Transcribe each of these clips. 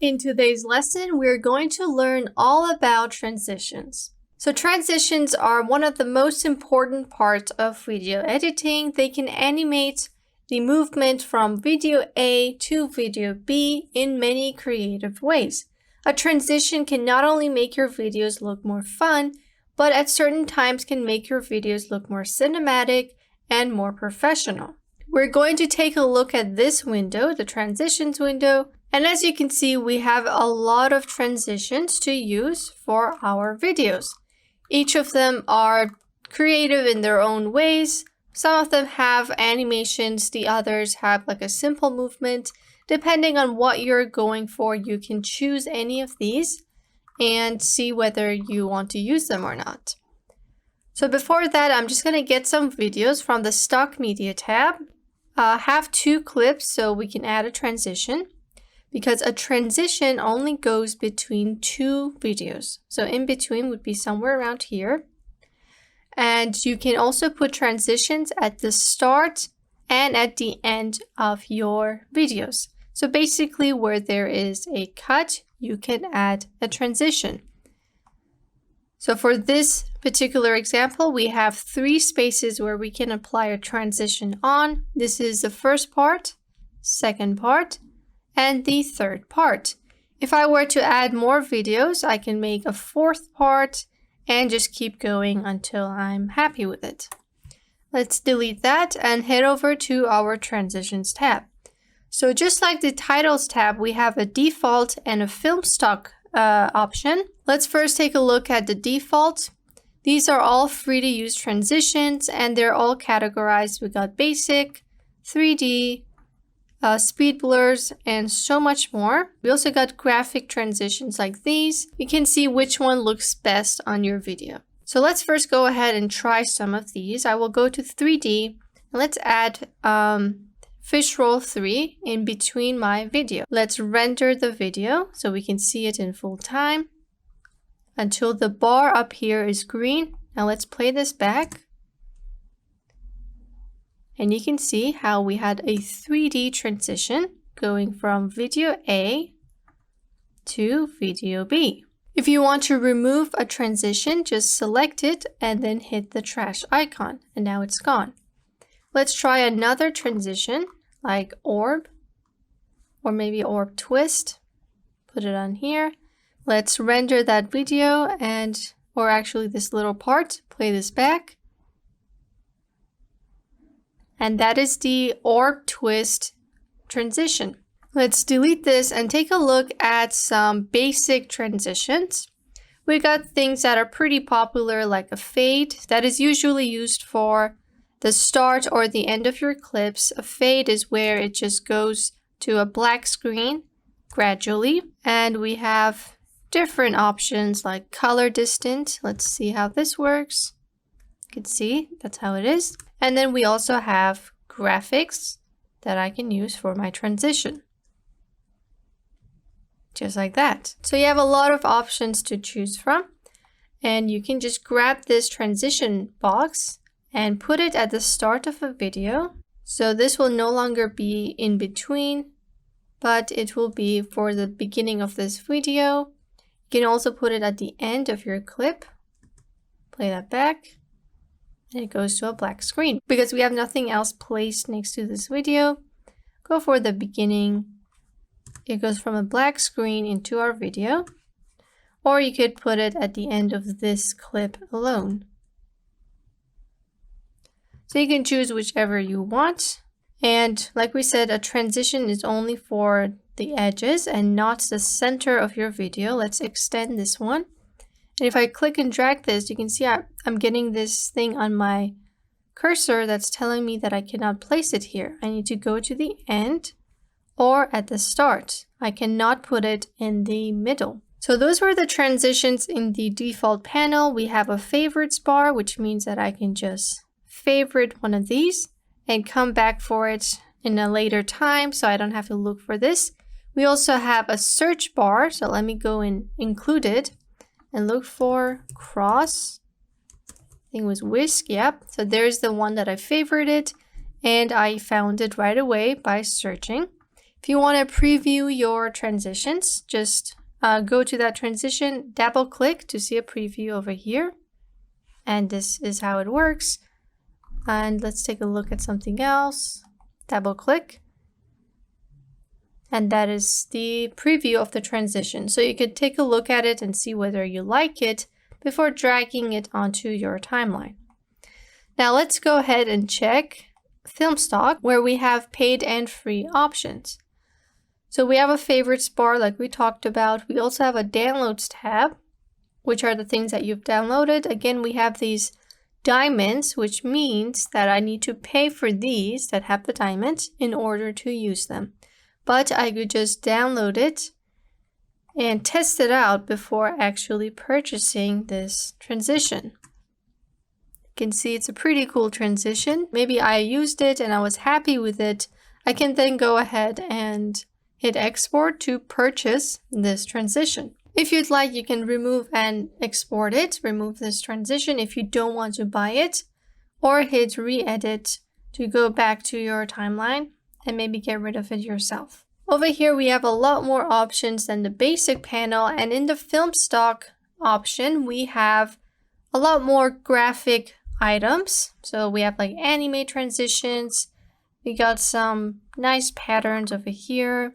In today's lesson, we're going to learn all about transitions. So transitions are one of the most important parts of video editing. They can animate the movement from video A to video B in many creative ways. A transition can not only make your videos look more fun, but at certain times can make your videos look more cinematic and more professional. We're going to take a look at this window, the transitions window, and as you can see, we have a lot of transitions to use for our videos. Each of them are creative in their own ways. Some of them have animations, the others have like a simple movement. Depending on what you're going for, you can choose any of these and see whether you want to use them or not. So before that, I'm just going to get some videos from the Stock Media tab. Have 2 clips so we can add a transition, because a transition only goes between 2 videos. So in between would be somewhere around here. And you can also put transitions at the start and at the end of your videos. So basically where there is a cut, you can add a transition. So for this particular example, we have 3 spaces where we can apply a transition on. This is the first part, second part, and the third part. If I were to add more videos, I can make a 4th part and just keep going until I'm happy with it. Let's delete that and head over to our transitions tab. So just like the titles tab, we have a default and a film stock option. Let's first take a look at the default. These are all free to use transitions and they're all categorized. We got basic, 3D, speed blurs, and so much more. We also got graphic transitions like these. You can see which one looks best on your video. So let's first go ahead and try some of these. I will go to 3D and let's add fish roll 3 in between my video. Let's render the video so we can see it in full time until the bar up here is green. Now let's play this back. And you can see how we had a 3D transition going from video A to video B. If you want to remove a transition, just select it and then hit the trash icon, and now it's gone. Let's try another transition like orb, or maybe orb twist. Put it on here. Let's render that video or actually this little part, play this back. And that is the orb twist transition. Let's delete this and take a look at some basic transitions. We got things that are pretty popular like a fade that is usually used for the start or the end of your clips. A fade is where it just goes to a black screen gradually. And we have different options like color distant. Let's see how this works. You can see that's how it is. And then we also have graphics that I can use for my transition. Just like that. So you have a lot of options to choose from. And you can just grab this transition box and put it at the start of a video. So this will no longer be in between, but it will be for the beginning of this video. You can also put it at the end of your clip. Play that back. And it goes to a black screen. Because we have nothing else placed next to this video, go for the beginning. It goes from a black screen into our video. Or you could put it at the end of this clip alone. So you can choose whichever you want. And like we said, a transition is only for the edges and not the center of your video. Let's extend this one. And if I click and drag this, you can see I'm getting this thing on my cursor that's telling me that I cannot place it here. I need to go to the end or at the start. I cannot put it in the middle. So those were the transitions in the default panel. We have a favorites bar, which means that I can just favorite one of these and come back for it in a later time so I don't have to look for this. We also have a search bar. So let me go and include it. And look for cross. I think it was whisk. Yep. So there's the one that I favorited and I found it right away by searching. If you want to preview your transitions, just go to that transition, double click to see a preview over here. And this is how it works. And let's take a look at something else. Double click. And that is the preview of the transition. So you could take a look at it and see whether you like it before dragging it onto your timeline. Now let's go ahead and check Filmstock, where we have paid and free options. So we have a favorites bar like we talked about. We also have a downloads tab, which are the things that you've downloaded. Again, we have these diamonds, which means that I need to pay for these that have the diamonds in order to use them. But I could just download it and test it out before actually purchasing this transition. You can see it's a pretty cool transition. Maybe I used it and I was happy with it. I can then go ahead and hit export to purchase this transition. If you'd like, you can remove and export it, remove this transition if you don't want to buy it, or hit re-edit to go back to your timeline and maybe get rid of it yourself. Over here, we have a lot more options than the basic panel, and in the film stock option, we have a lot more graphic items. So we have like anime transitions. We got some nice patterns over here.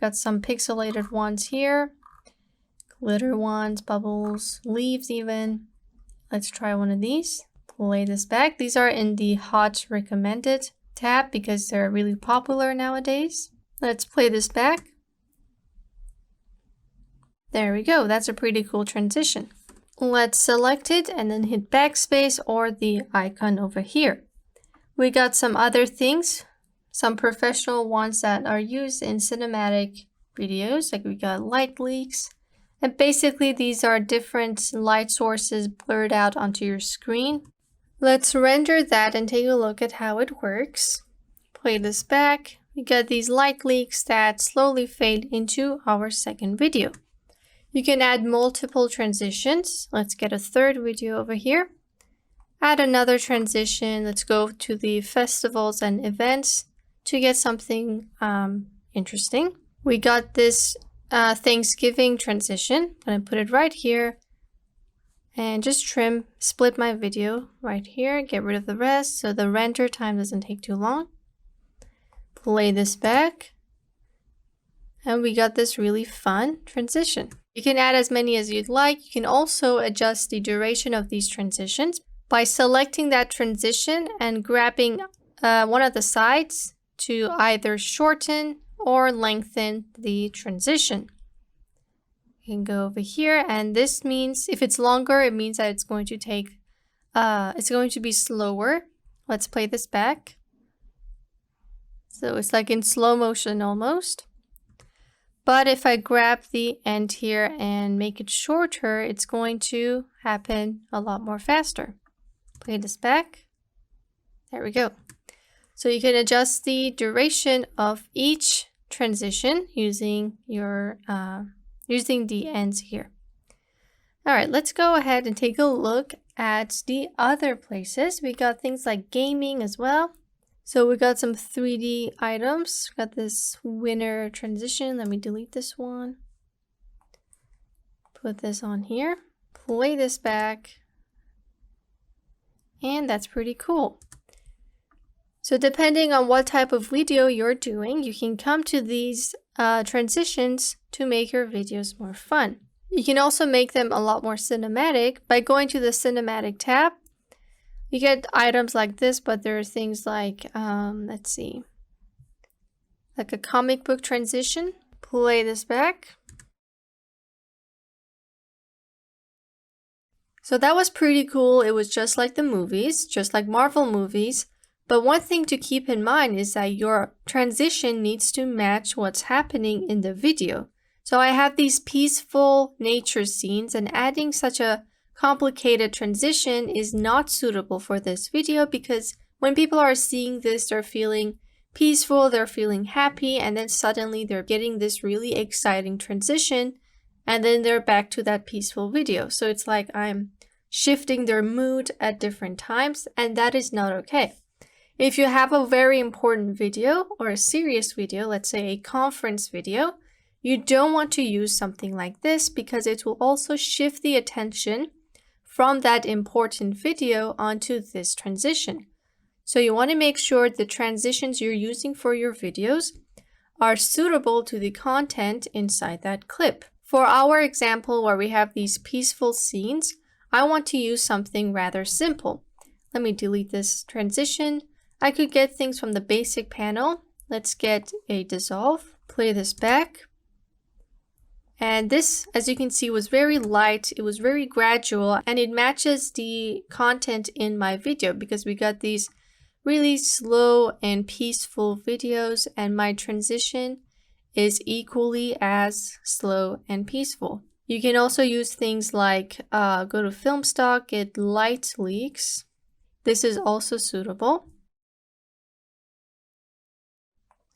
Got some pixelated ones here. Glitter ones, bubbles, leaves even. Let's try one of these. Play this back. These are in the hot recommended tab because they're really popular nowadays. Let's play this back. There we go. That's a pretty cool transition. Let's select it and then hit backspace or the icon over here. We got some other things, some professional ones that are used in cinematic videos, like we got light leaks. And basically these are different light sources blurred out onto your screen. Let's render that and take a look at how it works. Play this back. We got these light leaks that slowly fade into our second video. You can add multiple transitions. Let's get a third video over here. Add another transition. Let's go to the festivals and events to get something interesting. We got this Thanksgiving transition. I'm gonna put it right here and just split my video right here, get rid of the rest so the render time doesn't take too long. Play this back. And we got this really fun transition. You can add as many as you'd like. You can also adjust the duration of these transitions by selecting that transition and grabbing one of the sides to either shorten or lengthen the transition. You can go over here, and this means if it's longer, it means that it's going to be slower. Let's play this back. So it's like in slow motion almost. But if I grab the end here and make it shorter, it's going to happen a lot more faster. Play this back. There we go. So you can adjust the duration of each transition using your using the ends here. All right, let's go ahead and take a look at the other places. We got things like gaming as well. So we got some 3D items. We got this winner transition. Let me delete this one. Put this on here. Play this back. And that's pretty cool. So depending on what type of video you're doing, you can come to these transitions to make your videos more fun. You can also make them a lot more cinematic by going to the cinematic tab. You get items like this, but there are things like, let's see, like a comic book transition. Play this back. So that was pretty cool. It was just like the movies, just like Marvel movies. But one thing to keep in mind is that your transition needs to match what's happening in the video. So I have these peaceful nature scenes, and adding such a complicated transition is not suitable for this video because when people are seeing this, they're feeling peaceful, they're feeling happy, and then suddenly they're getting this really exciting transition, and then they're back to that peaceful video. So it's like I'm shifting their mood at different times, and that is not okay. If you have a very important video or a serious video, let's say a conference video, you don't want to use something like this because it will also shift the attention from that important video onto this transition. So you want to make sure the transitions you're using for your videos are suitable to the content inside that clip. For our example where we have these peaceful scenes, I want to use something rather simple. Let me delete this transition. I could get things from the basic panel. Let's get a dissolve, play this back. And this, as you can see, was very light, it was very gradual, and it matches the content in my video because we got these really slow and peaceful videos, and my transition is equally as slow and peaceful. You can also use things like go to film stock, get light leaks. This is also suitable.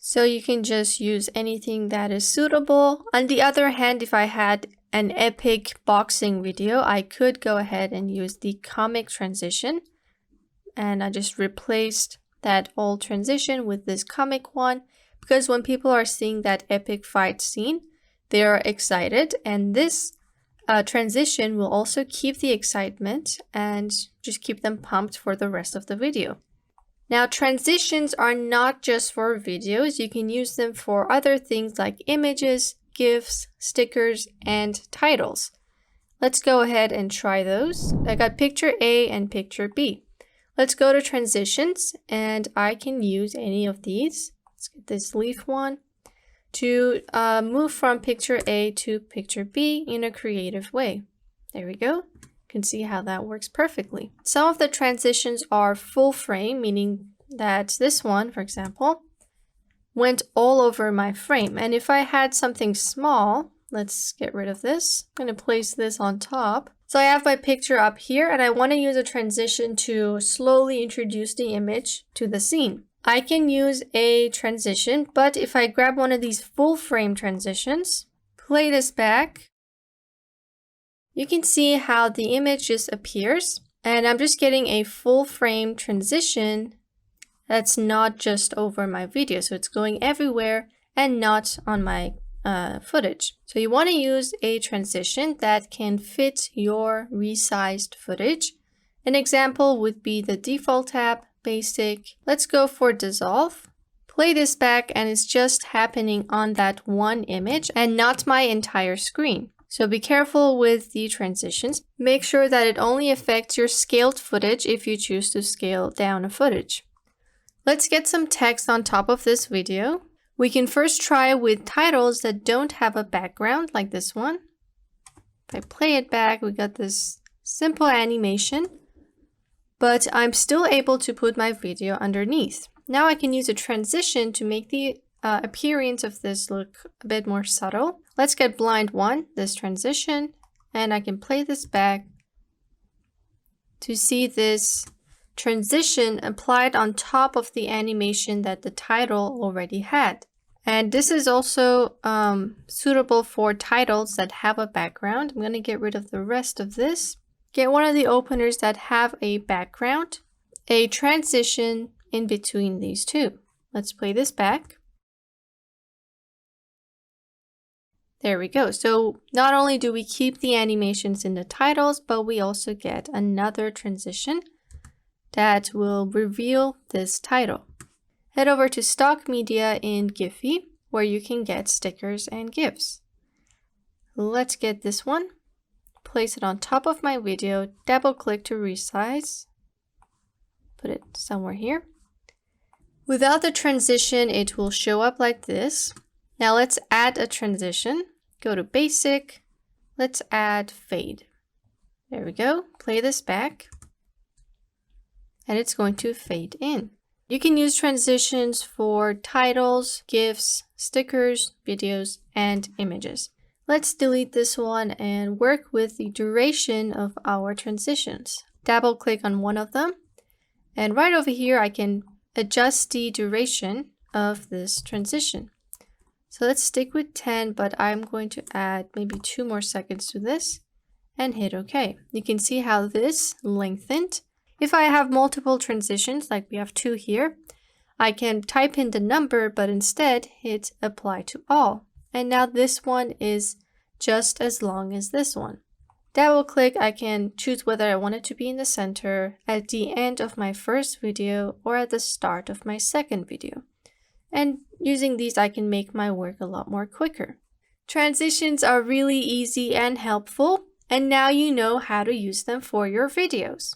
So you can just use anything that is suitable. On the other hand, if I had an epic boxing video, I could go ahead and use the comic transition. And I just replaced that old transition with this comic one because when people are seeing that epic fight scene, they are excited, and this transition will also keep the excitement and just keep them pumped for the rest of the video. Now, transitions are not just for videos. You can use them for other things like images, GIFs, stickers, and titles. Let's go ahead and try those. I got picture A and picture B. Let's go to transitions, and I can use any of these. Let's get this leaf one to move from picture A to picture B in a creative way. There we go. You can see how that works perfectly. Some of the transitions are full frame, meaning that this one, for example, went all over my frame. And if I had something small, let's get rid of this. I'm going to place this on top. So I have my picture up here, and I want to use a transition to slowly introduce the image to the scene. I can use a transition, but if I grab one of these full frame transitions, play this back, you can see how the image just appears, and I'm just getting a full frame transition that's not just over my video, so it's going everywhere and not on my footage. So you want to use a transition that can fit your resized footage. An example would be the default tab, basic. Let's go for dissolve. Play this back, and it's just happening on that one image and not my entire screen. So be careful with the transitions. Make sure that it only affects your scaled footage if you choose to scale down a footage. Let's get some text on top of this video. We can first try with titles that don't have a background, like this one. If I play it back, we got this simple animation, but I'm still able to put my video underneath. Now I can use a transition to make the appearance of this look a bit more subtle. Let's get blind one, this transition, and I can play this back to see this transition applied on top of the animation that the title already had. And this is also suitable for titles that have a background. I'm going to get rid of the rest of this. Get one of the openers that have a background, a transition in between these two. Let's play this back. There we go. So not only do we keep the animations in the titles, but we also get another transition that will reveal this title. Head over to stock media in Giphy, where you can get stickers and GIFs. Let's get this one, place it on top of my video, double click to resize, put it somewhere here. Without the transition, it will show up like this. Now let's add a transition. Go to basic, let's add fade. There we go, play this back, and it's going to fade in. You can use transitions for titles, GIFs, stickers, videos, and images. Let's delete this one and work with the duration of our transitions. Double click on one of them, and right over here I can adjust the duration of this transition. So let's stick with 10, but I'm going to add maybe 2 more seconds to this and hit OK. You can see how this lengthened. If I have multiple transitions, like we have 2 here, I can type in the number, but instead hit apply to all. And now this one is just as long as this one. Double click, I can choose whether I want it to be in the center, at the end of my first video, or at the start of my second video. And using these, I can make my work a lot more quicker. Transitions are really easy and helpful, and now you know how to use them for your videos.